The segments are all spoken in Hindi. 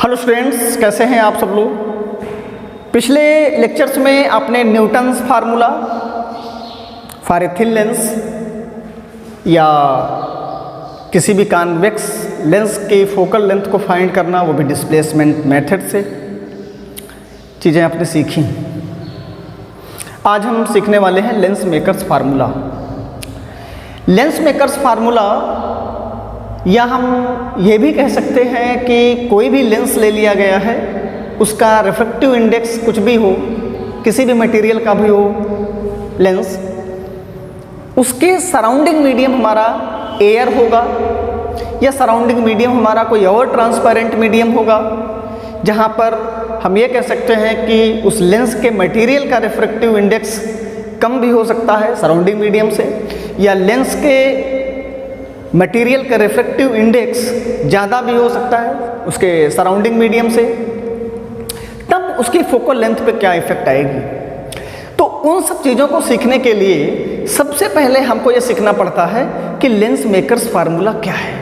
हेलो स्टूडेंट्स, कैसे हैं आप सब लोग। पिछले लेक्चर्स में आपने Newton's formula for a thin lens या किसी भी कॉन्वेक्स लेंस की फोकल लेंथ को फाइंड करना, वो भी डिस्प्लेसमेंट मेथड से, चीज़ें आपने सीखी। आज हम सीखने वाले हैं lens makers formula. Lens makers formula, या हम ये भी कह सकते हैं कि कोई भी लेंस ले लिया गया है, उसका रिफ्रैक्टिव इंडेक्स कुछ भी हो, किसी भी मटेरियल का भी हो लेंस, उसके सराउंडिंग मीडियम हमारा एयर होगा या सराउंडिंग मीडियम हमारा कोई और ट्रांसपेरेंट मीडियम होगा, जहाँ पर हम ये कह सकते हैं कि उस लेंस के मटेरियल का रिफ्रैक्टिव इंडेक्स कम भी हो सकता है सराउंडिंग मीडियम से, या लेंस के मटेरियल का रिफ्रैक्टिव इंडेक्स ज़्यादा भी हो सकता है उसके सराउंडिंग मीडियम से। तब उसकी फोकल लेंथ पे क्या इफेक्ट आएगी। तो उन सब चीज़ों को सीखने के लिए सबसे पहले हमको ये सीखना पड़ता है कि लेंस मेकर्स फार्मूला क्या है।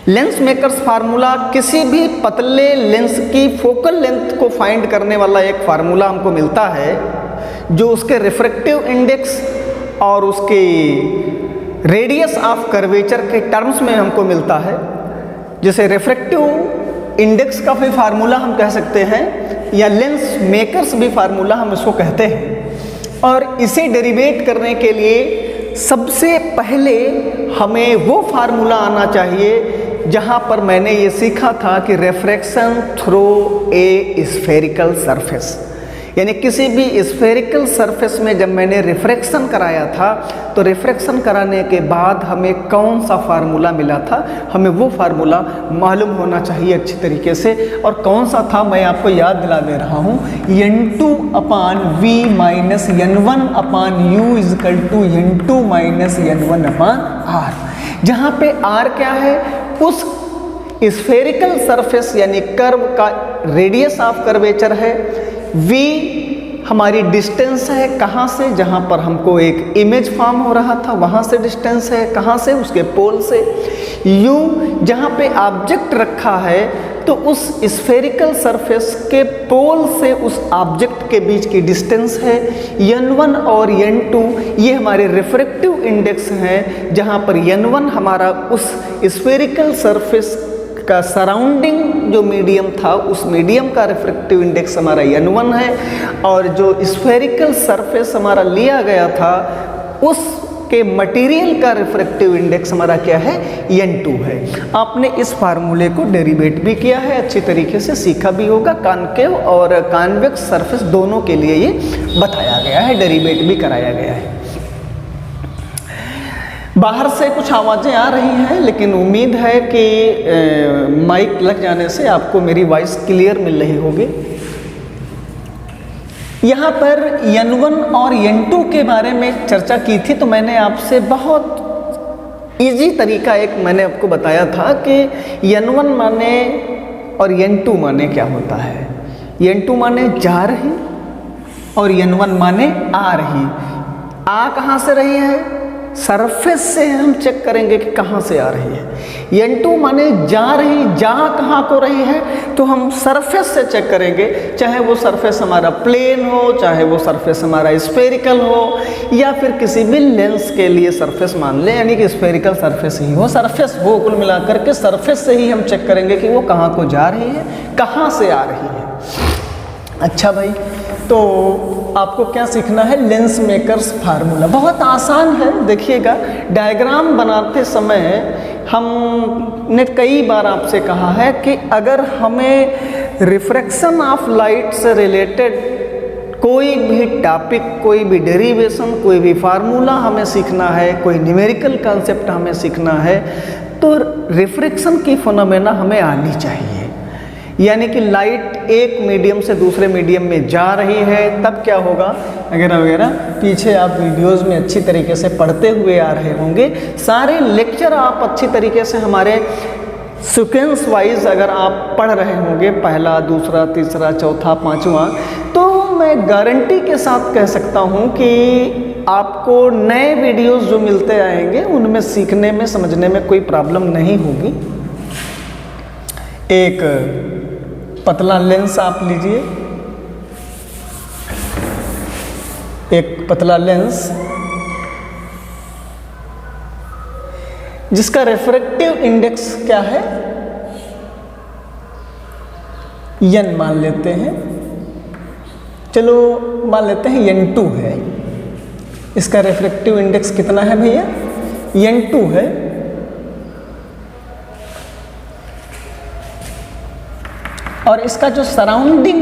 लेंस मेकर्स फार्मूला किसी भी पतले लेंस की फोकल लेंथ को फाइंड करने वाला एक फार्मूला हमको मिलता है, जो उसके रिफ्रैक्टिव इंडेक्स और उसके रेडियस ऑफ कर्वेचर के टर्म्स में हमको मिलता है। जैसे रिफ्रैक्टिव इंडेक्स का भी फार्मूला हम कह सकते हैं, या लेंस मेकर्स भी फार्मूला हम इसको कहते हैं। और इसे डेरिवेट करने के लिए सबसे पहले हमें वो फार्मूला आना चाहिए जहाँ पर मैंने ये सीखा था कि refraction through a spherical surface, यानी किसी भी स्फेरिकल सरफेस में जब मैंने रिफ्रैक्शन कराया था, तो रिफ्रैक्शन कराने के बाद हमें कौन सा फार्मूला मिला था, हमें वो फार्मूला मालूम होना चाहिए अच्छी तरीके से। और कौन सा था मैं आपको याद दिला दे रहा हूँ, n2/v minus n1/u is equal to n2 minus n1/r, जहाँ पे r क्या है, उस स्फेरिकल सरफेस यानी कर्व का रेडियस ऑफ कर्वेचर है, v हमारी डिस्टेंस है कहाँ से, जहाँ पर हमको एक इमेज फॉर्म हो रहा था वहाँ से डिस्टेंस है, कहाँ से, उसके पोल से, u जहाँ पे ऑब्जेक्ट रखा है तो उस स्फेरिकल सरफेस के पोल से उस ऑब्जेक्ट के बीच की डिस्टेंस है, n1 और n2 ये हमारे रिफ्रैक्टिव इंडेक्स हैं, जहाँ पर n1 हमारा उस स्फेरिकल सरफेस का सराउंडिंग जो मीडियम था, उस मीडियम का रिफ्रैक्टिव इंडेक्स हमारा n1 है, और जो स्फेरिकल सरफेस हमारा लिया गया था उसके मटेरियल का रिफ्रैक्टिव इंडेक्स हमारा क्या है, n2 है। आपने इस फार्मूले को डेरिवेट भी किया है, अच्छी तरीके से सीखा भी होगा। कॉनकेव और कॉन्वेक्स सरफेस दोनों के लिए ये बताया गया है, डेरिवेट भी कराया गया है। बाहर से कुछ आवाज़ें आ रही हैं, लेकिन उम्मीद है कि माइक लग जाने से आपको मेरी वॉइस क्लियर मिल रही होगी। यहाँ पर n1 और n2 के बारे में चर्चा की थी, तो मैंने आपसे बहुत इजी तरीका एक मैंने आपको बताया था कि n1 माने और n2 माने क्या होता है। n2 माने जा रही और n1 माने आ रही। आ कहाँ से रही है, सरफेस से हम चेक करेंगे कि कहाँ से आ रही है। n2 माने जा रही, जा कहाँ को रही है, तो हम सरफेस से चेक करेंगे, चाहे वो सरफेस हमारा प्लेन हो, चाहे वो सरफेस हमारा स्फेरिकल हो, या फिर किसी भी लेंस के लिए सरफेस मान ले, यानी कि स्फेरिकल सरफेस ही हो, सरफेस हो, कुल मिलाकर के सरफेस से ही हम चेक करेंगे कि वो कहाँ को जा रही है, कहाँ से आ रही है। अच्छा भाई, तो आपको क्या सीखना है, लेंस मेकर्स फार्मूला। बहुत आसान है, देखिएगा। डायग्राम बनाते समय हमने कई बार आपसे कहा है कि अगर हमें रिफ्रैक्शन ऑफ लाइट से रिलेटेड कोई भी टॉपिक, कोई भी डेरिवेशन, कोई भी फार्मूला हमें सीखना है, कोई न्यूमेरिकल कॉन्सेप्ट हमें सीखना है, तो रिफ्रैक्शन की फिनोमेना हमें आनी चाहिए। यानी कि लाइट एक मीडियम से दूसरे मीडियम में जा रही है, तब क्या होगा वगैरह वगैरह। पीछे आप वीडियोस में अच्छी तरीके से पढ़ते हुए आ रहे होंगे, सारे लेक्चर आप अच्छी तरीके से हमारे सीक्वेंस वाइज अगर आप पढ़ रहे होंगे, पहला, दूसरा, तीसरा, चौथा, पाँचवा, तो मैं गारंटी के साथ कह सकता हूँ कि आपको नए वीडियोस जो मिलते आएंगे उनमें सीखने में, समझने में कोई प्रॉब्लम नहीं होगी। एक पतला लेंस आप लीजिए, एक पतला लेंस जिसका रिफ्रैक्टिव इंडेक्स क्या है, n मान लेते हैं, चलो मान लेते हैं n2 है। इसका रिफ्रैक्टिव इंडेक्स कितना है भैया, n2 है। और इसका जो सराउंडिंग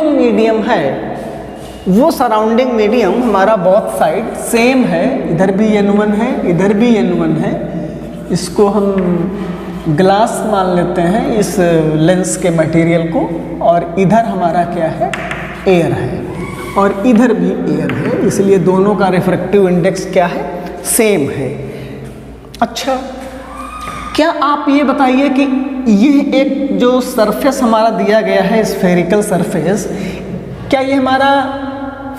मीडियम है, वो सराउंडिंग मीडियम हमारा बोथ साइड सेम है, इधर भी n1 है, इधर भी n1 है। इसको हम ग्लास मान लेते हैं इस लेंस के मटेरियल को, और इधर हमारा क्या है, एयर है, और इधर भी एयर है, इसलिए दोनों का रिफ्रैक्टिव इंडेक्स क्या है, सेम है। अच्छा, क्या आप ये बताइए कि ये एक जो सरफेस हमारा दिया गया है, स्फेरिकल सरफेस, क्या ये हमारा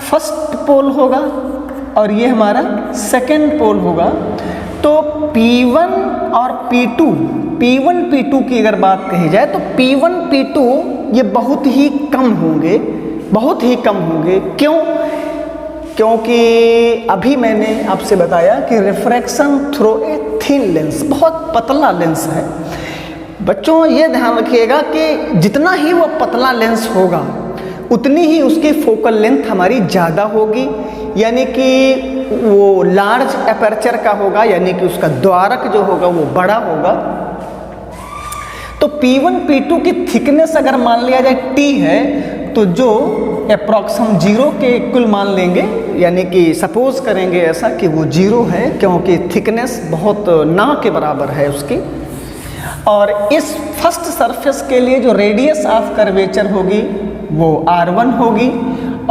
फर्स्ट पोल होगा और ये हमारा सेकंड पोल होगा? तो P1 और P2, P1 P2 की अगर बात कही जाए तो P1 P2 ये बहुत ही कम होंगे, बहुत ही कम होंगे। क्यों? क्योंकि अभी मैंने आपसे बताया कि refraction through a thin lens, बहुत पतला लेंस है। बच्चों ये ध्यान रखिएगा कि जितना ही वो पतला लेंस होगा उतनी ही उसकी फोकल लेंथ हमारी ज़्यादा होगी, यानी कि वो लार्ज एपर्चर का होगा, यानी कि उसका द्वारक जो होगा वो बड़ा होगा। तो P1 P2 की थिकनेस अगर मान लिया जाए T है, तो जो अप्रॉक्स हम 0 के इक्वल मान लेंगे, यानी कि सपोज करेंगे ऐसा कि वो 0 है, क्योंकि थिकनेस बहुत ना के बराबर है उसकी। और इस फर्स्ट सरफेस के लिए जो रेडियस ऑफ कर्वेचर होगी वो R1 होगी,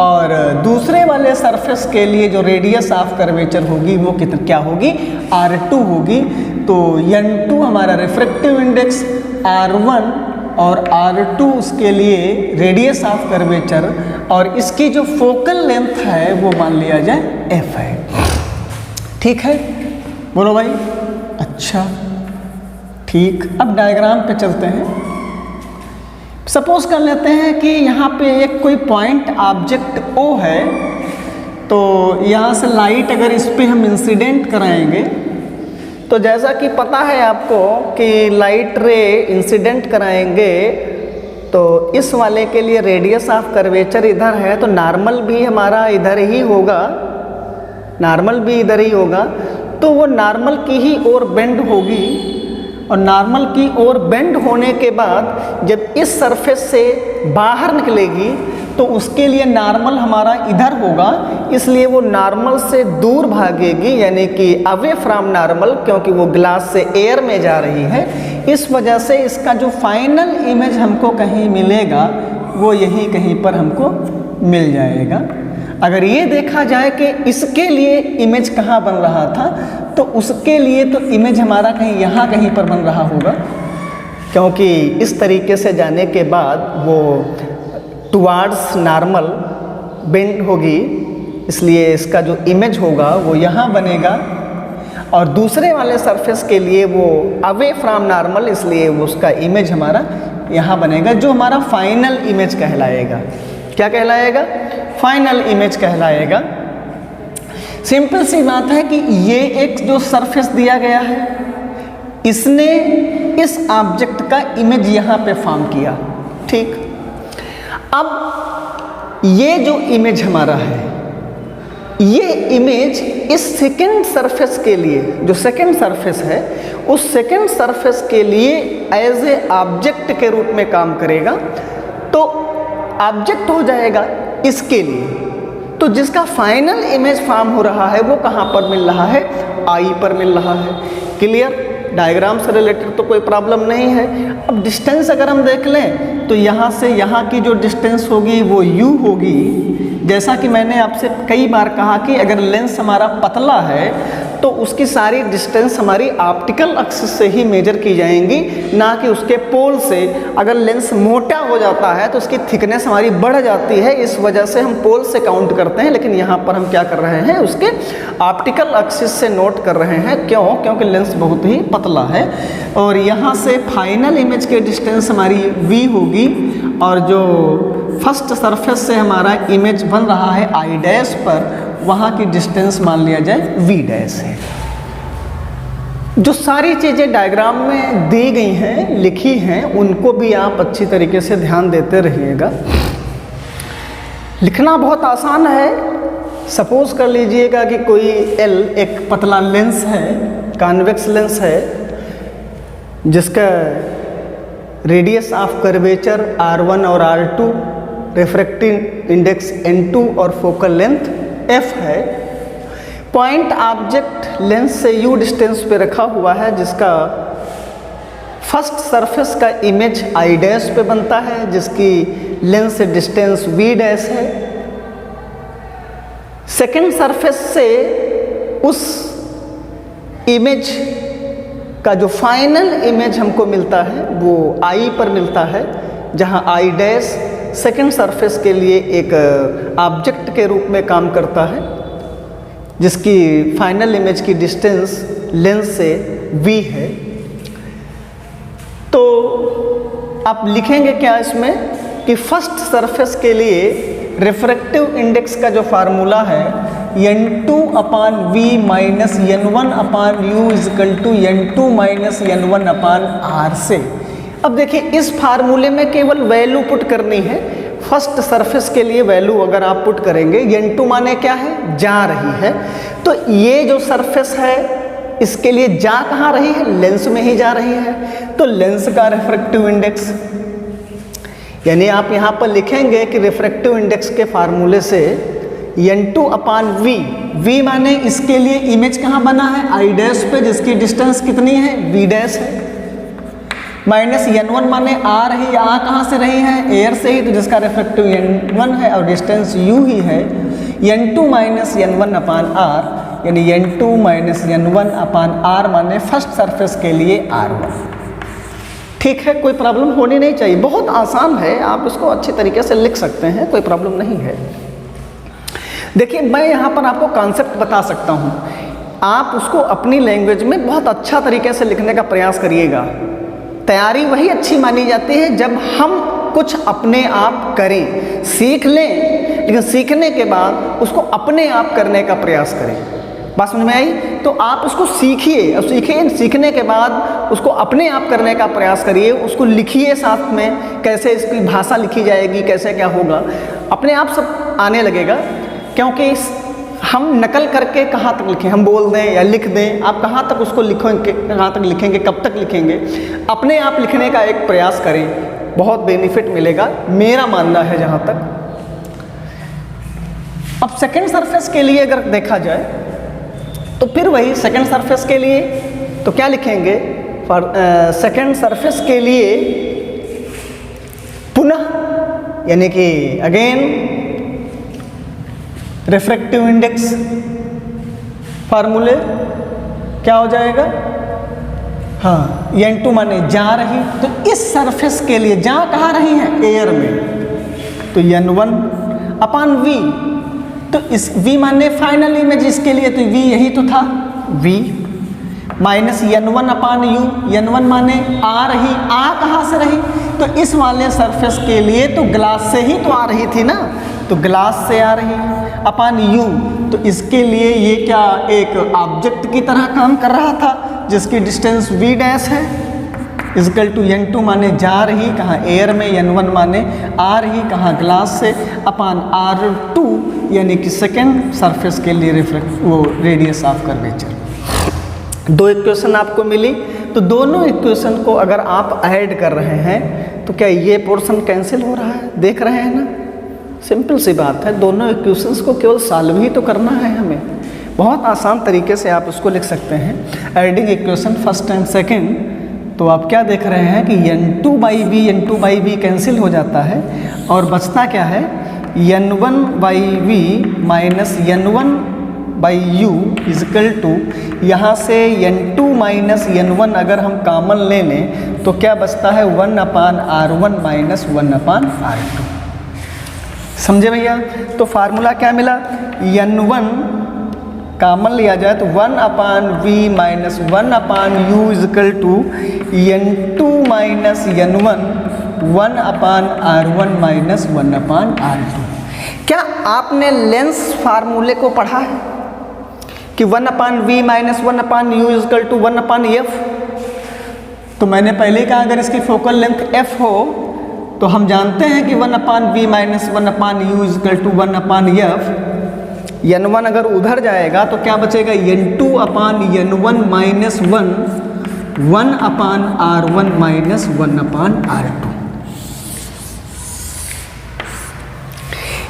और दूसरे वाले सरफेस के लिए जो रेडियस ऑफ कर्वेचर होगी वो क्या होगी, R2 होगी। तो N2 हमारा रिफ्रैक्टिव इंडेक्स, R1 और R2 उसके लिए रेडियस ऑफ कर्वेचर, और इसकी जो फोकल लेंथ है वो मान लिया जाए F है। ठीक है, बोलो भाई। अच्छा ठीक, अब डायग्राम पे चलते हैं। सपोज कर लेते हैं कि यहाँ पे एक कोई पॉइंट ऑब्जेक्ट O है, तो यहाँ से लाइट अगर इस पे हम इंसिडेंट कराएंगे, तो जैसा कि पता है आपको कि लाइट रे इंसिडेंट कराएंगे तो इस वाले के लिए रेडियस ऑफ कर्वेचर इधर है, तो नॉर्मल भी हमारा इधर ही होगा, नॉर्मल भी इधर ही होगा। तो वो नॉर्मल की ही ओर बेंड होगी, और नॉर्मल की ओर बेंड होने के बाद जब इस सरफेस से बाहर निकलेगी तो उसके लिए नॉर्मल हमारा इधर होगा, इसलिए वो नॉर्मल से दूर भागेगी, यानी कि अवे फ्रॉम नॉर्मल, क्योंकि वो ग्लास से एयर में जा रही है। इस वजह से इसका जो फाइनल इमेज हमको कहीं मिलेगा वो यहीं कहीं पर हमको मिल जाएगा। अगर ये देखा जाए कि इसके लिए इमेज कहाँ बन रहा था, तो उसके लिए तो इमेज हमारा कहीं यहाँ कहीं पर बन रहा होगा, क्योंकि इस तरीके से जाने के बाद वो टुवार्ड्स नॉर्मल बेंड होगी, इसलिए इसका जो इमेज होगा वो यहाँ बनेगा। और दूसरे वाले सरफेस के लिए वो अवे फ्रॉम नॉर्मल, इसलिए उसका इमेज हमारा यहाँ बनेगा, जो हमारा फाइनल इमेज कहलाएगा। क्या कहलाएगा? फाइनल इमेज कहलाएगा। सिंपल सी बात है कि ये एक जो सरफेस दिया गया है, इसने इस ऑब्जेक्ट का इमेज यहाँ पे फॉर्म किया। ठीक, अब ये जो इमेज हमारा है, ये इमेज इस सेकंड सरफेस के लिए, जो सेकंड सरफेस है, उस सेकंड सरफेस के लिए एज ए ऑब्जेक्ट के रूप में काम करेगा। तो ऑब्जेक्ट हो जाएगा इसके लिए। तो जिसका फाइनल इमेज फॉर्म हो रहा है वो कहाँ पर मिल रहा है? आई पर मिल रहा है। क्लियर? डायग्राम से रिलेटेड तो कोई प्रॉब्लम नहीं है। अब डिस्टेंस अगर हम देख लें तो यहाँ से यहाँ की जो डिस्टेंस होगी वो u होगी, जैसा कि मैंने आपसे कई बार कहा कि अगर लेंस हमारा पतला है तो उसकी सारी डिस्टेंस हमारी ऑप्टिकल एक्सिस से ही मेजर की जाएंगी, ना कि उसके पोल से। अगर लेंस मोटा हो जाता है तो उसकी थिकनेस हमारी बढ़ जाती है, इस वजह से हम पोल से काउंट करते हैं। लेकिन यहाँ पर हम क्या कर रहे हैं, उसके ऑप्टिकल एक्सिस से नोट कर रहे हैं। क्यों? क्योंकि लेंस बहुत ही पतला है। और यहाँ से फाइनल इमेज के डिस्टेंस हमारी v होगी, और जो फर्स्ट सरफेस से हमारा इमेज बन रहा है आई डैश पर, वहाँ की डिस्टेंस मान लिया जाए v डैश है। जो सारी चीज़ें डायग्राम में दी गई हैं, लिखी हैं, उनको भी आप अच्छी तरीके से ध्यान देते रहिएगा। लिखना बहुत आसान है। सपोज कर लीजिएगा कि कोई L एक पतला लेंस है, कॉन्वेक्स लेंस है, जिसका रेडियस ऑफ कर्वेचर R1 और R2, रिफ्रैक्टिव इंडेक्स N2 और फोकल लेंथ F है। पॉइंट ऑब्जेक्ट लेंस से U डिस्टेंस पे रखा हुआ है, जिसका फर्स्ट सरफेस का इमेज I डैश पे बनता है, जिसकी लेंस से डिस्टेंस V डैश है। सेकेंड सरफेस से उस इमेज का जो फाइनल इमेज हमको मिलता है वो I पर मिलता है, जहां I डैश सेकेंड सरफेस के लिए एक ऑब्जेक्ट के रूप में काम करता है, जिसकी फाइनल इमेज की डिस्टेंस लेंस से v है। तो आप लिखेंगे क्या इसमें कि फर्स्ट सरफेस के लिए रिफ्रैक्टिव इंडेक्स का जो फार्मूला है n2 upon v minus n1 upon u is equal to n2 minus n1 upon r से। अब देखिए, इस फार्मूले में केवल वैल्यू पुट करनी है। फर्स्ट सरफेस के लिए वैल्यू अगर आप पुट करेंगे, n2 माने क्या है, जा रही है, तो ये जो सरफेस है इसके लिए जा कहाँ रही है, लेंस में ही जा रही है। तो लेंस का रिफ्रैक्टिव इंडेक्स, यानी आप यहाँ पर लिखेंगे कि रिफ्रैक्टिव इंडेक्स के फार्मूले से n2 अपान v माने इसके लिए इमेज कहाँ बना है, आई डैश पे, जिसकी डिस्टेंस कितनी है, v डैश है, माइनस n1 माने आ रही, आ कहाँ से रही है, एयर से ही, तो जिसका रिफ्रैक्टिव n1 है और डिस्टेंस u ही है। n2 minus n1 upon r, यानी n2 minus n1 upon r माने फर्स्ट सरफेस के लिए r1। ठीक है, कोई प्रॉब्लम होनी नहीं चाहिए, बहुत आसान है, आप इसको अच्छी तरीके से लिख सकते हैं, कोई प्रॉब्लम नहीं है। देखिए, मैं यहाँ पर आपको कॉन्सेप्ट बता सकता हूँ, आप उसको अपनी लैंग्वेज में बहुत अच्छा तरीके से लिखने का प्रयास करिएगा। तैयारी वही अच्छी मानी जाती है जब हम कुछ अपने आप करें, सीख लें, लेकिन सीखने के बाद उसको अपने आप करने का प्रयास करें। बात समझ में आई? तो आप उसको सीखिए, और सीखने के बाद उसको अपने आप करने का प्रयास करिए, उसको लिखिए साथ में, कैसे इसकी भाषा लिखी जाएगी, कैसे क्या होगा, अपने आप सब आने लगेगा। क्योंकि हम नकल करके कहाँ तक लिखें, हम बोल दें या लिख दें, आप कहाँ तक उसको लिखेंगे, कहाँ तक लिखेंगे, कब तक लिखेंगे। अपने आप लिखने का एक प्रयास करें, बहुत बेनिफिट मिलेगा, मेरा मानना है जहाँ तक। अब सेकंड सरफेस के लिए अगर देखा जाए तो फिर वही सेकंड सरफेस के लिए तो क्या लिखेंगे, सेकंड सरफेस के लिए पुनः, यानी कि अगेन रिफ्रैक्टिव इंडेक्स फार्मूले क्या हो जाएगा, हाँ, n2 माने जा रही, तो इस सरफेस के लिए जा कहाँ रही है, एयर में, तो n1 अपान v, तो इस v माने फाइनल इमेज, इसके लिए तो v यही तो था, v minus n1 upon u, n1 माने आ रही, आ कहाँ से रही, तो इस वाले सरफेस के लिए तो ग्लास से ही तो आ रही थी ना, तो ग्लास से आ रही अपान u, तो इसके लिए ये क्या एक ऑब्जेक्ट की तरह काम कर रहा था, जिसकी डिस्टेंस v डैश है, इजकल टू n2 माने जा रही, कहाँ एयर में, n1 माने आ रही, कहाँ ग्लास से, अपान r2, यानी कि सेकेंड सरफेस के लिए वो रेडियस ऑफ कर्वेचर। दो इक्वेशन आपको मिली, तो दोनों इक्वेशन को अगर आप ऐड कर रहे हैं तो क्या ये पोर्शन कैंसिल हो रहा है, देख रहे हैं ना, सिंपल सी बात है। दोनों इक्वेशंस को केवल सॉल्व ही तो करना है हमें, बहुत आसान तरीके से आप उसको लिख सकते हैं। Adding equation first and second, तो आप क्या देख रहे हैं कि n2 बाई वी कैंसिल हो जाता है और बचता क्या है, n1 by V minus n1 by U is equal to, यहाँ से n2 माइनस n1 अगर हम कॉमन ले लें तो क्या बचता है 1/r1 माइनस 1/r2। समझे भैया? तो फार्मूला क्या मिला, n1 कॉमन लिया जाए तो 1/v minus 1/u is equal to n2 minus n1 1/r1 minus 1/r2। क्या आपने लेंस फार्मूले को पढ़ा है कि 1/v minus 1/u is equal to 1/f? तो मैंने पहले कहा अगर इसकी फोकल लेंथ f हो तो हम जानते हैं कि 1/v minus 1/u is equal to 1/f। n1 अगर उधर जाएगा तो क्या बचेगा, n2/n1 minus 1/r1 minus 1/r2।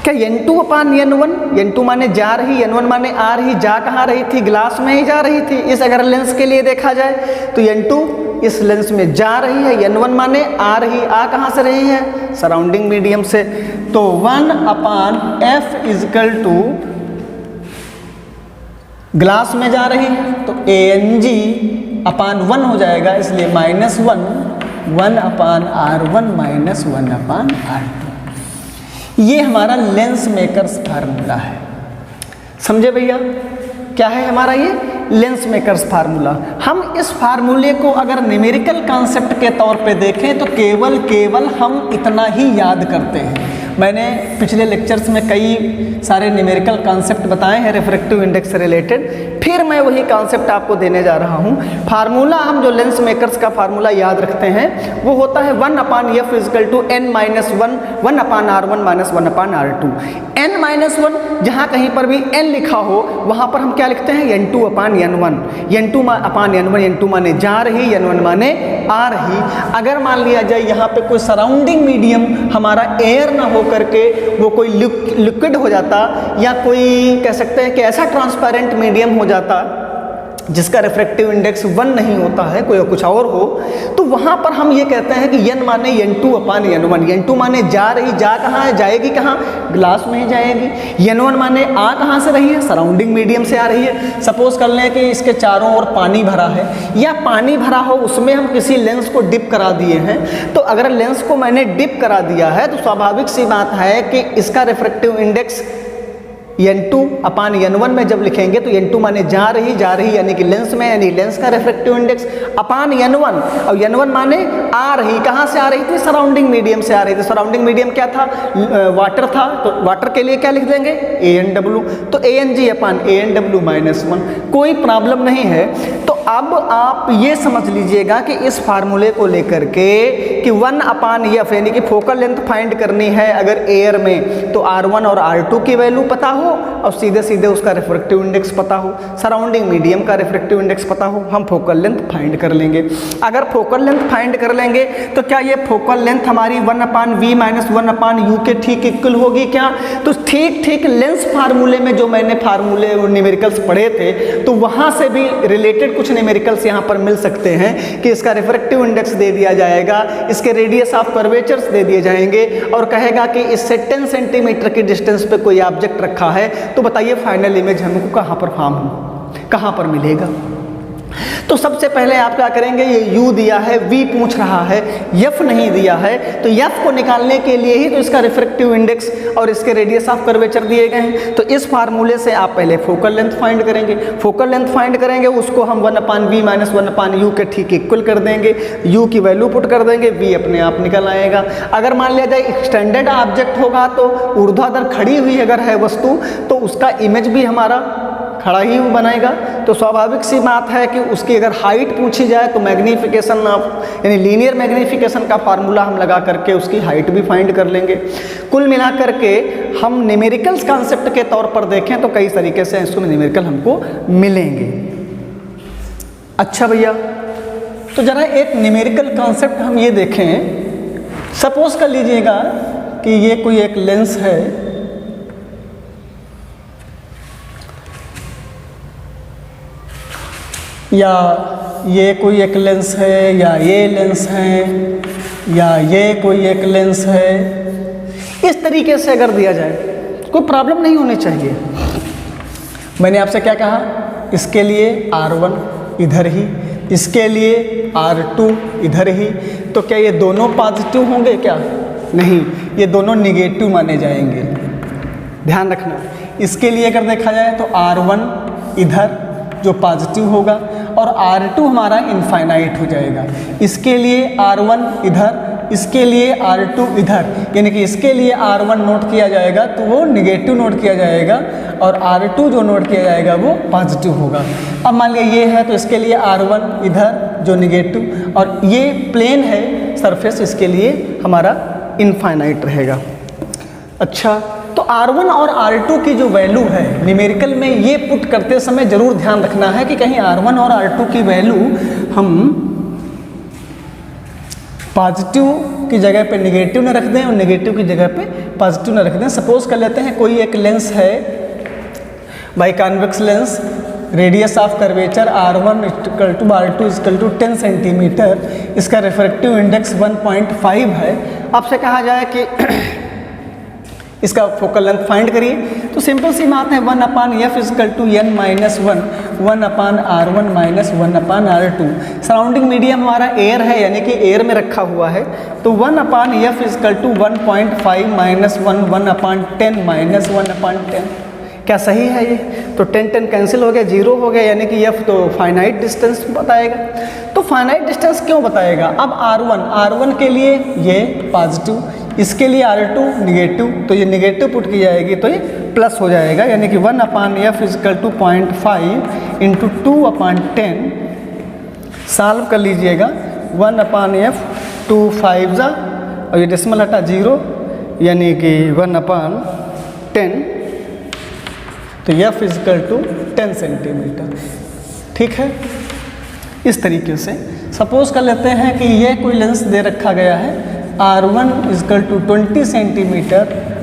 क्या n2/n1, n2 माने जा रही, n1 माने आ रही, जा कहाँ रही थी, ग्लास में ही जा रही थी। इस अगर लेंस के लिए देखा जाए तो n2 इस लेंस में जा रही है, n1 माने आ रही, आ कहाँ से रही है, सराउंडिंग मीडियम से। तो 1/f इजकल टू ग्लास में जा रही है तो Ang/1 हो जाएगा, इसलिए -1 1/r1 माइनस 1/r2। ये हमारा लेंस मेकर्स फार्मूला है। समझे भैया? क्या है हमारा ये लेंस मेकर्स फार्मूला। हम इस फार्मूले को अगर न्यूमेरिकल कॉन्सेप्ट के तौर पे देखें तो केवल हम इतना ही याद करते हैं। मैंने पिछले लेक्चर्स में कई सारे न्यूमेरिकल कॉन्सेप्ट बताए हैं रिफ्रैक्टिव इंडेक्स से रिलेटेड, फिर मैं वही कॉन्सेप्ट आपको देने जा रहा हूँ। फार्मूला हम जो लेंस मेकर्स का फार्मूला याद रखते हैं वो होता है 1/f is equal to n minus 1 1/r1 minus 1/r2। n-1 जहाँ कहीं पर भी n लिखा हो वहाँ पर हम क्या लिखते हैं, n2/n1। n2/n1, n2 माने जा रही, n1 माने आ रही। अगर मान लिया जाए यहाँ पे कोई सराउंडिंग मीडियम हमारा एयर ना हो करके वो कोई लिक्विड हो जाता, या कोई कह सकते हैं कि ऐसा ट्रांसपेरेंट मीडियम हो जाता जिसका रिफ्रैक्टिव इंडेक्स 1 नहीं होता है, कोई कुछ और हो, तो वहाँ पर हम ये कहते हैं कि n माने n2/n1। n2 माने जा रही, जा कहाँ है, जाएगी कहाँ, ग्लास में ही जाएगी। n1 माने आ कहाँ से रही है, सराउंडिंग मीडियम से आ रही है। सपोज कर लें कि इसके चारों ओर पानी भरा है, या पानी भरा हो उसमें हम किसी लेंस को डिप करा दिए हैं, तो अगर लेंस को मैंने डिप करा दिया है तो स्वाभाविक सी बात है कि इसका रिफ्रैक्टिव इंडेक्स n2/n1 में जब लिखेंगे तो n2 माने जा रही यानी कि लेंस में, यानी लेंस का रिफ्रैक्टिव इंडेक्स अपान n1, और n1 माने आ रही, कहाँ से आ रही थी, सराउंडिंग मीडियम से आ रही थी। सराउंडिंग मीडियम क्या था, वाटर था, तो वाटर के लिए क्या लिख देंगे, ANW। तो Ang/ANW माइनस 1, कोई प्रॉब्लम नहीं है। तो अब आप ये समझ लीजिएगा कि इस फार्मूले को लेकर के कि 1/f यानी कि फोकल लेंथ फाइंड करनी है अगर एयर में, तो R1 और R2 की वैल्यू पता हो और सीधे सीधे उसका रिफ्रैक्टिव इंडेक्स पता हो, सराउंडिंग मीडियम का रिफ्रैक्टिव इंडेक्स पता हो, हम फोकल लेंथ फाइंड कर लेंगे। अगर फोकल लेंथ फाइंड कर लेंगे तो क्या ये फोकल लेंथ हमारी 1/v माइनस 1/u के ठीक इक्वल होगी क्या? तो ठीक लेंस फार्मूले में जो मैंने फार्मूले और न्यूमेरिकल्स पढ़े थे तो वहाँ से भी रिलेटेड कुछ न्यूमेरिकल्स यहाँ पर मिल सकते हैं कि इसका रिफ्रैक्टिव इंडेक्स दे दिया जाएगा, इसके रेडियस ऑफ कर्वेचर्स दे दिए जाएंगे, और कहेगा कि इससे 10 सेंटीमीटर की डिस्टेंस पे कोई ऑब्जेक्ट रखा है, तो बताइए फाइनल इमेज हमको कहाँ पर फॉर्म हो, कहाँ पर मिलेगा। तो सबसे पहले आप क्या करेंगे, ये u दिया है, v पूछ रहा है, f नहीं दिया है, तो f को निकालने के लिए ही तो इसका रिफ्रैक्टिव इंडेक्स और इसके रेडियस ऑफ कर्वेचर दिए गए हैं। तो इस फार्मूले से आप पहले फोकल लेंथ फाइंड करेंगे, फोकल लेंथ फाइंड करेंगे, उसको हम 1/v माइनस 1/u के ठीक इक्वल कर देंगे, u की वैल्यू पुट कर देंगे, v अपने आप निकल आएगा। अगर मान लिया जाए एक्सटेंडेड ऑब्जेक्ट होगा तो ऊर्ध्वाधर खड़ी हुई अगर है वस्तु तो उसका इमेज भी हमारा खड़ा ही बनाएगा। तो स्वाभाविक सी बात है कि उसकी अगर हाइट पूछी जाए तो मैग्नीफिकेशन ऑफ यानी लीनियर मैग्नीफिकेशन का फार्मूला हम लगा करके उसकी हाइट भी फाइंड कर लेंगे। कुल मिला करके हम न्यूमेरिकल्स कॉन्सेप्ट के तौर पर देखें तो कई तरीके से इसमें न्यूमेरिकल हमको मिलेंगे। अच्छा भैया, तो जरा एक न्यूमेरिकल कॉन्सेप्ट हम ये देखें। सपोज कर लीजिएगा कि ये कोई एक लेंस है, या ये कोई एक लेंस है, या ये लेंस है, या ये कोई एक लेंस है। इस तरीके से अगर दिया जाए कोई प्रॉब्लम नहीं होनी चाहिए। मैंने आपसे क्या कहा, इसके लिए R1 इधर ही, इसके लिए R2 इधर ही, तो क्या ये दोनों पॉजिटिव होंगे क्या? नहीं, ये दोनों निगेटिव माने जाएंगे। ध्यान रखना, इसके लिए अगर देखा जाए तो R1 इधर जो पॉजिटिव होगा और R2 हमारा इनफाइनाइट हो जाएगा। इसके लिए R1 इधर, इसके लिए R2 इधर, यानी कि इसके लिए R1 नोट किया जाएगा तो वो निगेटिव नोट किया जाएगा और R2 जो नोट किया जाएगा वो पॉजिटिव होगा। अब मान लिया ये है तो इसके लिए R1 इधर जो निगेटिव, और ये प्लेन है सरफेस, इसके लिए हमारा इनफाइनाइट रहेगा। अच्छा, तो R1 और R2 की जो वैल्यू है न्यूमेरिकल में, ये पुट करते समय ज़रूर ध्यान रखना है कि कहीं R1 और R2 की वैल्यू हम पॉजिटिव की जगह पे नेगेटिव न रख दें और नेगेटिव की जगह पे पॉजिटिव न रख दें। सपोज कर लेते हैं कोई एक लेंस है, by convex lens, radius of curvature R1 = R2 = 10 centimetre, इसका रिफ्रैक्टिव इंडेक्स 1.5 है। आपसे कहा जाए कि इसका फोकल लेंथ फाइंड करिए, तो सिंपल सी बात है 1/f = n-1, 1/R1 - 1/R2। Surrounding medium हमारा एयर है, यानी कि एयर में रखा हुआ है, तो 1/f = 1.5 - 1, 1/10 - 1/10। क्या सही है ये? तो 10 कैंसिल हो गया, 0 हो गया, यानी कि f तो फाइनाइट डिस्टेंस बताएगा। तो फाइनाइट डिस्टेंस क्यों बताएगा? अब R1 के लिए ये पॉजिटिव, इसके लिए R2 निगेटिव, तो ये निगेटिव पुट की जाएगी तो ये प्लस हो जाएगा, यानी कि 1/f = 0.5 × 2/10। सॉल्व कर लीजिएगा, 1/f 2 5 और ये डेसिमल हटा 0, यानी कि 1/10, तो f = 10 सेंटीमीटर। ठीक है, इस तरीके से सपोज कर लेते हैं कि ये कोई लेंस दे रखा गया है, R1 = 20 सेंटीमीटर,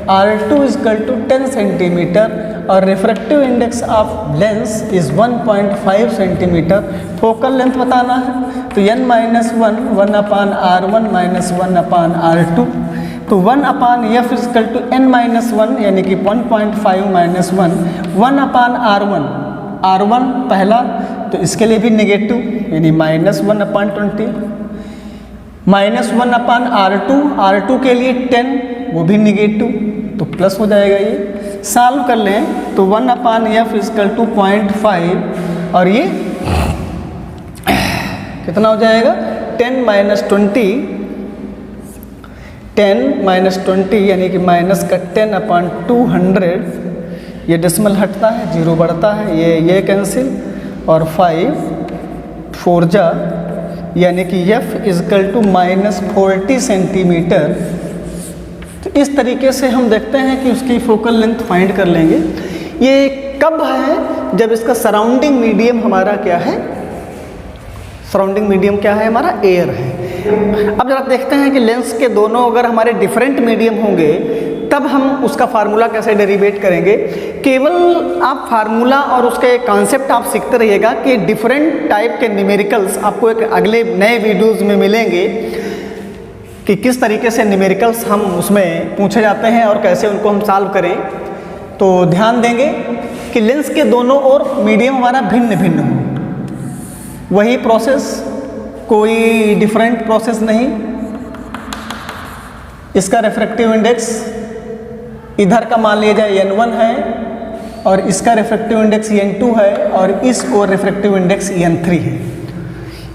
R2 = 10 सेंटीमीटर और refractive index of lens is 1.5 centimetre. Focal length बताना है, तो n-1 1/R1 - 1/R2, तो 1/f = n-1, यानी कि 1.5 - 1, 1/R1, R1 पहला, तो इसके लिए भी नेगेटिव, यानी -1/20, -1/R2, R2 के लिए 10, वो भी निगेटिव, तो प्लस हो जाएगा। ये सॉल्व कर लें तो 1/f = 0.5 और ये कितना हो जाएगा, 10 - 20, यानी कि माइनस का 10/200, ये डेसिमल हटता है, 0 बढ़ता है, ये कैंसिल, और 5 4 जा, यानी कि f = -40 सेंटीमीटर। तो इस तरीके से हम देखते हैं कि उसकी फोकल लेंथ फाइंड कर लेंगे। ये कब है? जब इसका सराउंडिंग मीडियम हमारा क्या है? सराउंडिंग मीडियम क्या है हमारा? एयर है। अब जरा देखते हैं कि लेंस के दोनों अगर हमारे डिफरेंट मीडियम होंगे तब हम उसका फार्मूला कैसे डेरिवेट करेंगे। केवल आप फार्मूला और उसके कॉन्सेप्ट आप सीखते रहिएगा कि डिफरेंट टाइप के न्यूमेरिकल्स आपको एक अगले नए वीडियोज़ में मिलेंगे कि किस तरीके से न्यूमेरिकल्स हम उसमें पूछे जाते हैं और कैसे उनको हम सॉल्व करें। तो ध्यान देंगे कि लेंस के दोनों ओर मीडियम हमारा भिन्न भिन्न हो, वही प्रोसेस, कोई डिफरेंट प्रोसेस नहीं। इसका रिफ्रैक्टिव इंडेक्स इधर का मान लिया जाए n1 है और इसका रिफ्रैक्टिव इंडेक्स n2 है और इस ओर रिफ्रैक्टिव इंडेक्स n3 है।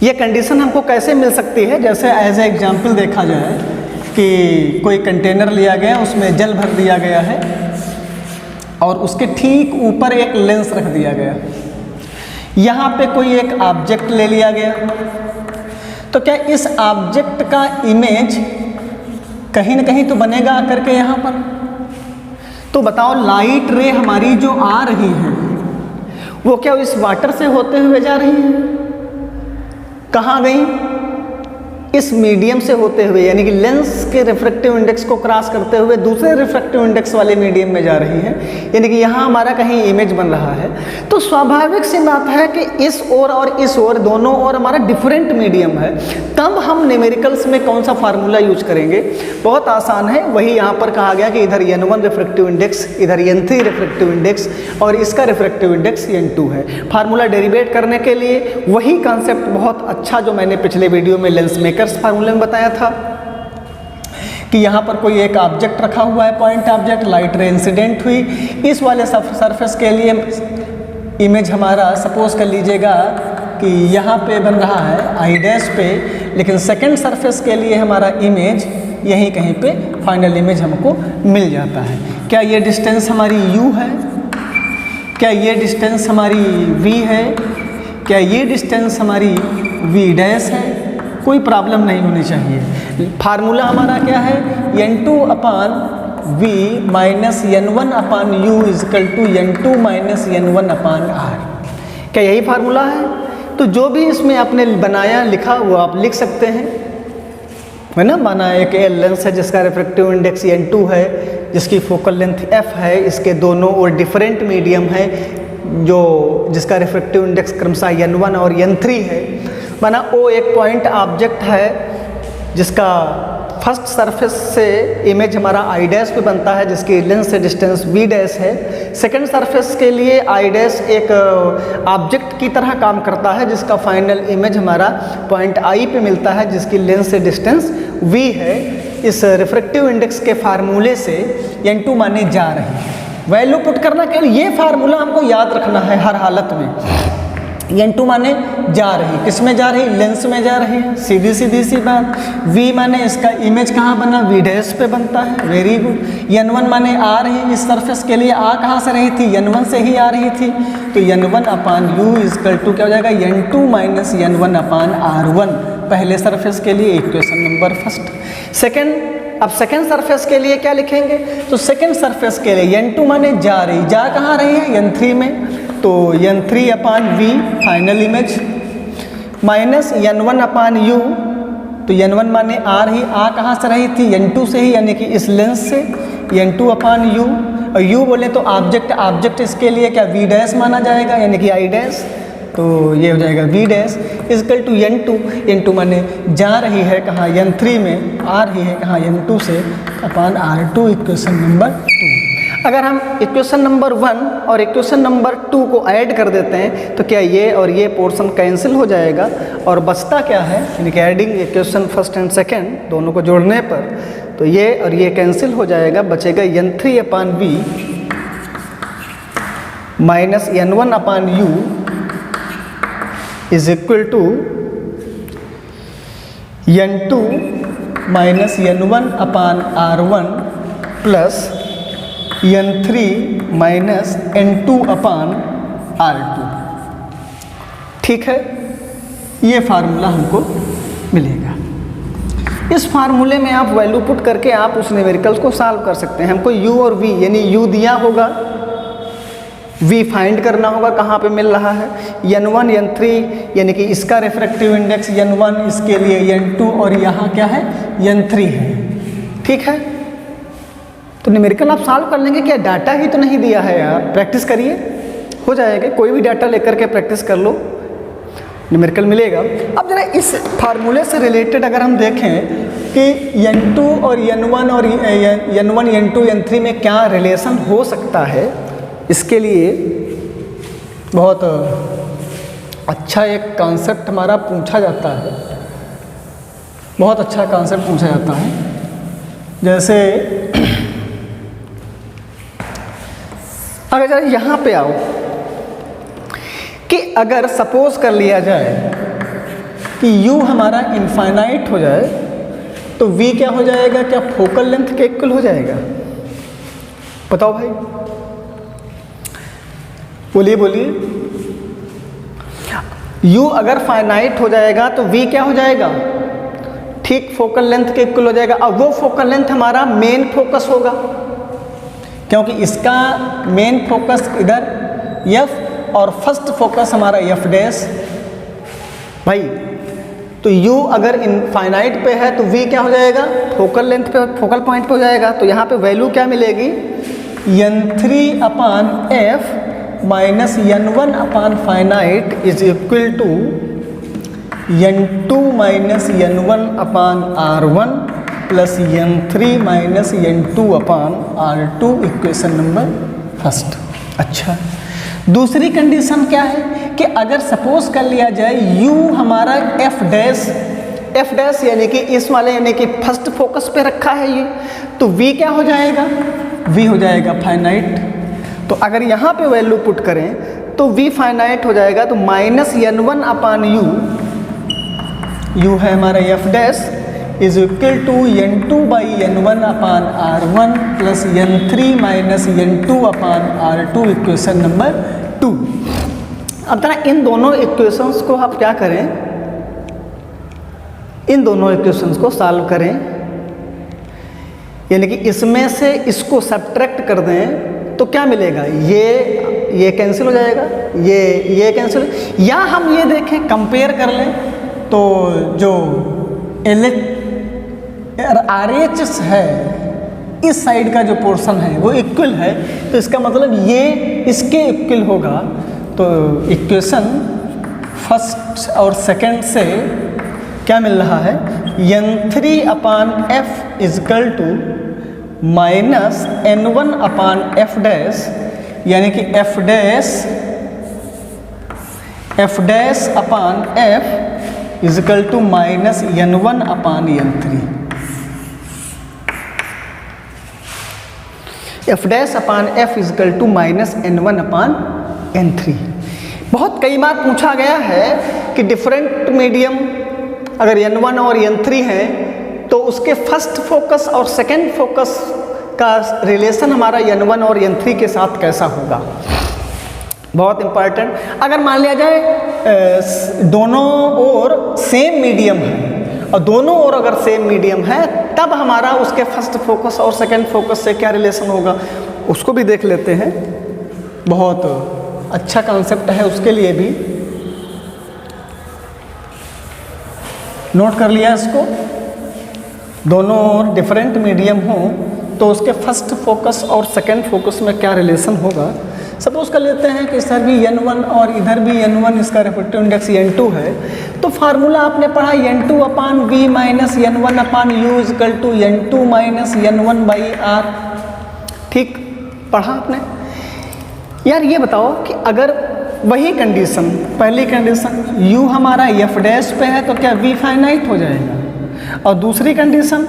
ये कंडीशन हमको कैसे मिल सकती है? जैसे एज ए एग्जाम्पल देखा जाए कि कोई कंटेनर लिया गया, उसमें जल भर दिया गया है और उसके ठीक ऊपर एक लेंस रख दिया गया। यहाँ पे कोई एक ऑब्जेक्ट ले लिया गया, तो क्या इस ऑब्जेक्ट का इमेज कहीं ना कहीं तो बनेगा आकर के यहाँ पर। तो बताओ, लाइट रे हमारी जो आ रही है वो क्या इस वाटर से होते हुए जा रही है? कहाँ गई? इस मीडियम से होते हुए यानी कि लेंस के रिफ्रैक्टिव इंडेक्स को क्रॉस करते हुए दूसरे रिफ्रैक्टिव इंडेक्स वाले मीडियम में जा रही है, यानी कि यहाँ हमारा कहीं इमेज बन रहा है, तो स्वाभाविक सी बात है कि इस ओर और इस ओर दोनों ओर हमारा डिफरेंट मीडियम है। तब हम न्यूमेरिकल्स में कौन सा फार्मूला यूज करेंगे? बहुत आसान है, वही यहाँ पर कहा गया कि इधर n1 रिफ्रैक्टिव इंडेक्स, इधर n3 रिफ्रैक्टिव इंडेक्स और इसका रिफ्रैक्टिव इंडेक्स n2 है। फार्मूला डेरिवेट करने के लिए वही कॉन्सेप्ट बहुत अच्छा जो मैंने पिछले वीडियो में लेंस मेकर्स फार्मूले में बताया था कि यहाँ पर कोई एक ऑब्जेक्ट रखा हुआ है, point object, light ray incident हुई, इस वाले सरफेस के लिए इमेज हमारा सपोज कर लीजिएगा कि यहाँ पे बन रहा है आई डैश पे, लेकिन सेकंड सरफेस के लिए हमारा इमेज यहीं कहीं पे फाइनल इमेज हमको मिल जाता है। क्या ये डिस्टेंस हमारी u है? क्या ये डिस्टेंस हमारी v है? क्या ये डिस्टेंस हमारी v डैश है? कोई प्रॉब्लम नहीं होनी चाहिए। फार्मूला हमारा क्या है? n2 upon v minus n1 upon u is equal to n2 minus n1 upon r। क्या यही फार्मूला है? तो जो भी इसमें आपने बनाया लिखा वो आप लिख सकते हैं, है ना। माना एक लेंस है जिसका रिफ्रैक्टिव इंडेक्स n2 है, जिसकी फोकल लेंथ f है, इसके दोनों और डिफरेंट मीडियम है जो जिसका रिफ्रैक्टिव इंडेक्स क्रमशः n1 और n3 है। माना O एक पॉइंट ऑब्जेक्ट है जिसका फर्स्ट सरफेस से इमेज हमारा आई डैश पे बनता है, जिसकी लेंस से डिस्टेंस v डैश है। सेकंड सरफेस के लिए आई डैश एक ऑब्जेक्ट की तरह काम करता है जिसका फाइनल इमेज हमारा पॉइंट I पे मिलता है, जिसकी लेंस से डिस्टेंस v है। इस रिफ्रैक्टिव इंडेक्स के फार्मूले से n2 माने जा रही है। वैल्यू पुट करना के लिए ये फार्मूला हमको याद रखना है हर हालत में। n2 माने जा रही, किस में जा रही? लेंस में जा रही है, सीधी सी बात। v माने इसका इमेज कहाँ बना? v डैश पे बनता है, वेरी गुड। n1 माने आ रही, इस सरफेस के लिए आ कहाँ से रही थी? n1 से ही आ रही थी, तो n1 upon u is equal to क्या हो जाएगा? n2 minus n1 upon r1। पहले सरफेस के लिए इक्वेशन नंबर फर्स्ट। सेकेंड, अब सेकेंड सरफेस के लिए क्या लिखेंगे? तो सेकेंड सरफेस के लिए n2 माने जा रही, जा कहाँ रही है? n3 में, तो n3 upon v final image minus n1 upon u, तो n1 माने आ रही, आ कहाँ से रही थी? n2 से ही, यानी कि इस लेंस से, n2 अपान u। और u बोले तो ऑब्जेक्ट इसके लिए क्या v डैश माना जाएगा, यानी कि i डैश, तो ये हो जाएगा v dash is equal to n2 माने जा रही है कहाँ? n3 में, आ रही है कहाँ? n2 से, अपान r2 इक्वेशन नंबर 2। अगर हम इक्वेशन नंबर 1 और इक्वेशन नंबर 2 को ऐड कर देते हैं तो क्या ये और ये पोर्शन कैंसिल हो जाएगा और बचता क्या है? यानी कि adding equation first and second दोनों को जोड़ने पर तो ये और ये कैंसिल हो जाएगा, बचेगा n3 upon v minus n1 upon u is equal to n2 minus n1 upon r1 plus n3 minus n2 upon r2। ठीक है, ये फार्मूला हमको मिलेगा। इस फार्मूले में आप वैल्यू पुट करके आप उस न्यूमेरिकल्स को सॉल्व कर सकते हैं। हमको u और v, यानी u दिया होगा, v फाइंड करना होगा कहाँ पे मिल रहा है, n1 n3 यानी कि इसका रिफ्रैक्टिव इंडेक्स n1, इसके लिए n2 और यहाँ क्या है? n3 है। ठीक है, तो न्यूमेरिकल आप सॉल्व कर लेंगे। क्या डाटा ही तो नहीं दिया है यार, प्रैक्टिस करिए, हो जाएगा। कोई भी डाटा लेकर के प्रैक्टिस कर लो, न्यूमेरिकल मिलेगा। अब जरा इस फार्मूले से रिलेटेड अगर हम देखें कि n2 और n1 और n1 n2 n3 में क्या रिलेशन हो सकता है, इसके लिए बहुत अच्छा एक कॉन्सेप्ट हमारा पूछा जाता है, बहुत अच्छा कॉन्सेप्ट पूछा जाता है। जैसे अगर जरा यहाँ पे आओ कि अगर सपोज कर लिया जाए कि u हमारा इनफाइनाइट हो जाए तो v क्या हो जाएगा? क्या फोकल लेंथ के इक्वल हो जाएगा? बताओ भाई, बोलिए। u अगर फाइनाइट हो जाएगा तो v क्या हो जाएगा? ठीक फोकल लेंथ के इक्वल हो जाएगा। अब वो फोकल लेंथ हमारा मेन फोकस होगा, क्योंकि इसका मेन फोकस इधर f और फर्स्ट फोकस हमारा f डैश। भाई तो u अगर इनफाइनाइट पे है तो v क्या हो जाएगा, फोकल लेंथ पे, फोकल पॉइंट पे हो जाएगा। तो यहाँ पे वैल्यू क्या मिलेगी, n3/f minus n1 upon finite is equal to n2 minus n1 upon r1 plus n3 minus n2 upon r2, equation number first. अच्छा, दूसरी कंडीशन क्या है कि अगर सपोज कर लिया जाए u हमारा f डैश यानी कि इस वाले यानी कि फर्स्ट फोकस पे रखा है ये, तो v क्या हो जाएगा, v हो जाएगा फाइनाइट। तो अगर यहाँ पे वैल्यू पुट करें तो v फाइनाइट हो जाएगा, तो माइनस n1 अपान u है हमारा f dash is equal to n2 by n1 upon r1 plus n3 minus n2 upon r2, equation number 2। अब जरा इन दोनों इक्वेशंस को आप क्या करें, इन दोनों इक्वेशंस को सॉल्व करें, यानी कि इसमें से इसको सब्ट्रैक्ट कर दें तो क्या मिलेगा, ये कैंसिल हो जाएगा, ये कैंसिल, या हम ये देखें कंपेयर कर लें तो जो RHS है इस साइड का जो पोर्शन है वो इक्वल है, तो इसका मतलब ये इसके इक्वल होगा। तो इक्वेशन फर्स्ट और सेकंड से क्या मिल रहा है, n3/f is equal to minus n1/f dash, यानी कि f dash upon f is equal to minus n1/n3, f dash upon f is equal to minus n1/n3। बहुत कई बार पूछा गया है कि डिफरेंट मीडियम अगर n1 और n3 है तो उसके फर्स्ट फोकस और सेकंड फोकस का रिलेशन हमारा n1 और n3 के साथ कैसा होगा, बहुत इंपॉर्टेंट। अगर मान लिया जाए दोनों ओर सेम मीडियम है और दोनों ओर अगर सेम मीडियम है तब हमारा उसके फर्स्ट फोकस और सेकंड फोकस से क्या रिलेशन होगा, उसको भी देख लेते हैं। बहुत अच्छा कॉन्सेप्ट है, उसके लिए भी नोट कर लिया इसको। दोनों ओर डिफरेंट मीडियम हो तो उसके फर्स्ट फोकस और सेकंड फोकस में क्या रिलेशन होगा। सपोज कर लेते हैं कि इधर भी n1 और इधर भी n1, इसका रिफ्रैक्टिव इंडेक्स n2 है, तो फार्मूला आपने पढ़ा n2 upon v minus n1 upon u is equal to n2 minus n1 by r, ठीक पढ़ा आपने। यार ये बताओ कि अगर वही कंडीशन, पहली कंडीशन u हमारा f डैश पे है तो क्या v फाइनाइट हो जाएगा, और दूसरी कंडीशन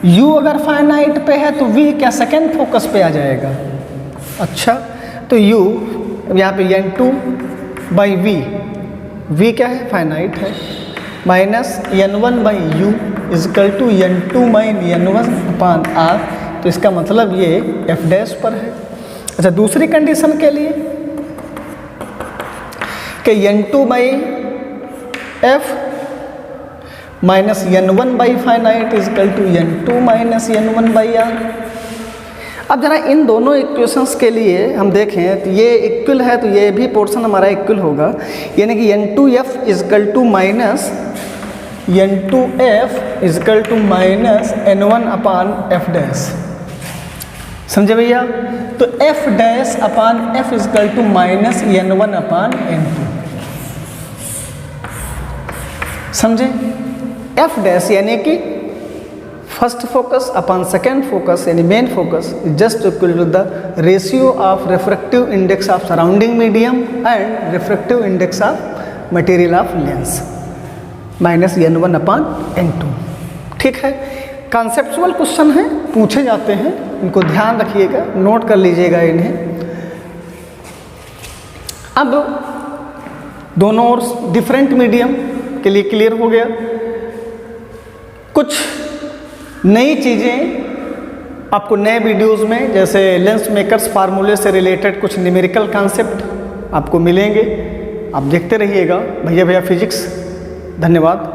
u अगर फाइनाइट पे है तो v क्या सेकंड फोकस पे आ जाएगा। अच्छा, तो u यहाँ पे n2 बाई v क्या है, फाइनाइट है, minus n1 by u is equal to n2 by n1 upon r, तो इसका मतलब ये f डैश पर है। अच्छा, दूसरी कंडीशन के लिए कि n2 by f minus n1 by finite is equal to n2 minus n1 by r। अब जरा इन दोनों इक्वेशंस के लिए हम देखें तो ये इक्वल है तो ये भी पोर्शन हमारा इक्वल होगा, यानी कि n2f is equal to minus n2f is equal to minus n1 upon f dash. समझे भैया, तो f dash upon f is equal to minus n1 upon n2। समझे, f डैश यानी कि first focus upon second focus यानी main focus is just equal to the ratio of refractive index of surrounding medium and refractive index of material of lens minus n1 upon n2। ठीक है, कॉन्सेप्चुअल क्वेश्चन है, पूछे जाते हैं, इनको ध्यान रखिएगा, नोट कर लीजिएगा इन्हें। अब दोनों ओर डिफरेंट मीडियम के लिए क्लियर हो गया। कुछ नई चीज़ें आपको नए वीडियोस में, जैसे लेंस मेकर्स फार्मूले से रिलेटेड कुछ न्यूमेरिकल कॉन्सेप्ट आपको मिलेंगे, आप देखते रहिएगा भैया फिजिक्स। धन्यवाद।